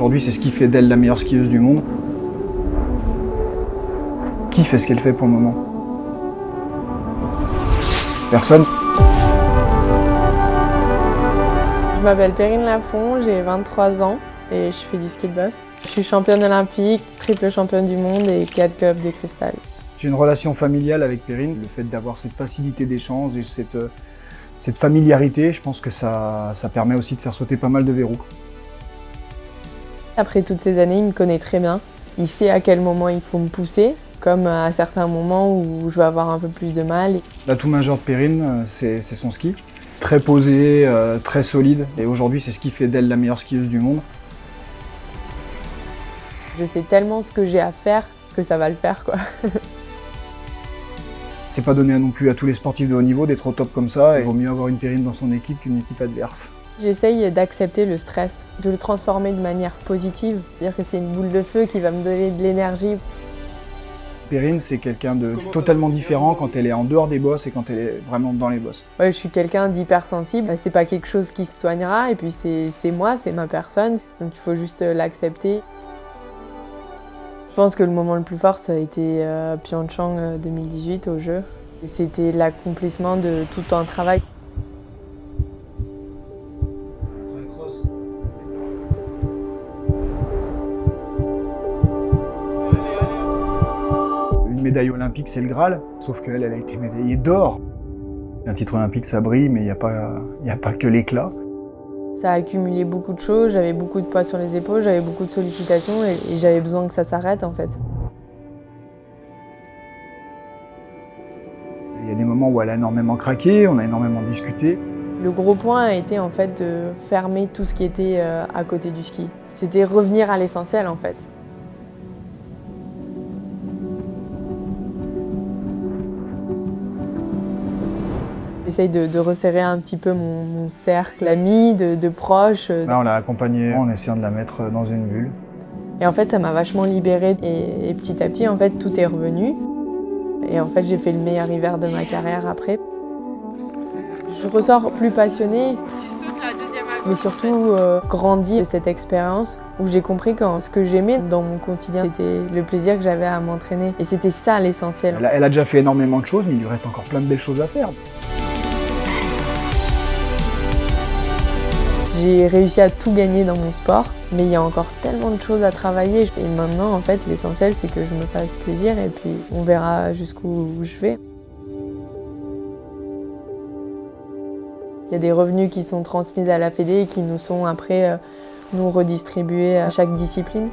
Aujourd'hui, c'est ce qui fait d'elle la meilleure skieuse du monde. Qui fait ce qu'elle fait pour le moment? Personne. Je m'appelle Perrine Lafont, j'ai 23 ans et je fais du ski de boss. Je suis championne olympique, triple championne du monde et 4 globes de cristal. J'ai une relation familiale avec Perrine. Le fait d'avoir cette facilité d'échange et cette familiarité, je pense que ça permet aussi de faire sauter pas mal de verrous. Après toutes ces années, il me connaît très bien. Il sait à quel moment il faut me pousser, comme à certains moments où je vais avoir un peu plus de mal. L'atout majeur de Perrine, c'est son ski. Très posé, très solide. Et aujourd'hui, c'est ce qui fait d'elle la meilleure skieuse du monde. Je sais tellement ce que j'ai à faire que ça va le faire, quoi. C'est pas donné non plus à tous les sportifs de haut niveau d'être au top comme ça. Il vaut mieux avoir une Perrine dans son équipe qu'une équipe adverse. J'essaye d'accepter le stress, de le transformer de manière positive. C'est-à-dire que c'est une boule de feu qui va me donner de l'énergie. Perrine, c'est quelqu'un de totalement différent quand elle est en dehors des bosses et quand elle est vraiment dans les bosses. Ouais, je suis quelqu'un d'hypersensible. C'est pas quelque chose qui se soignera et puis c'est moi, c'est ma personne. Donc il faut juste l'accepter. Je pense que le moment le plus fort, ça a été Pyeongchang 2018 aux Jeux. C'était l'accomplissement de tout un travail. Une médaille olympique, c'est le Graal, sauf qu'elle, elle a été médaillée d'or. Un titre olympique, ça brille, mais il n'y a pas que l'éclat. Ça a accumulé beaucoup de choses, j'avais beaucoup de poids sur les épaules, j'avais beaucoup de sollicitations et j'avais besoin que ça s'arrête en fait. Il y a des moments où elle a énormément craqué, on a énormément discuté. Le gros point a été en fait de fermer tout ce qui était à côté du ski. C'était revenir à l'essentiel en fait. J'essaye de resserrer un petit peu mon cercle d'amis, de proches. Là, on l'a accompagnée en essayant de la mettre dans une bulle. Et en fait, ça m'a vachement libérée. Et petit à petit, en fait, tout est revenu. Et en fait, j'ai fait le meilleur hiver de ma carrière après. Je ressors plus passionnée, mais surtout grandie de cette expérience où j'ai compris que ce que j'aimais dans mon quotidien, c'était le plaisir que j'avais à m'entraîner. Et c'était ça l'essentiel. Elle a déjà fait énormément de choses, mais il lui reste encore plein de belles choses à faire. J'ai réussi à tout gagner dans mon sport, mais il y a encore tellement de choses à travailler. Et maintenant, en fait, l'essentiel, c'est que je me fasse plaisir et puis on verra jusqu'où je vais. Il y a des revenus qui sont transmis à la Fédé et qui nous sont après nous redistribués à chaque discipline.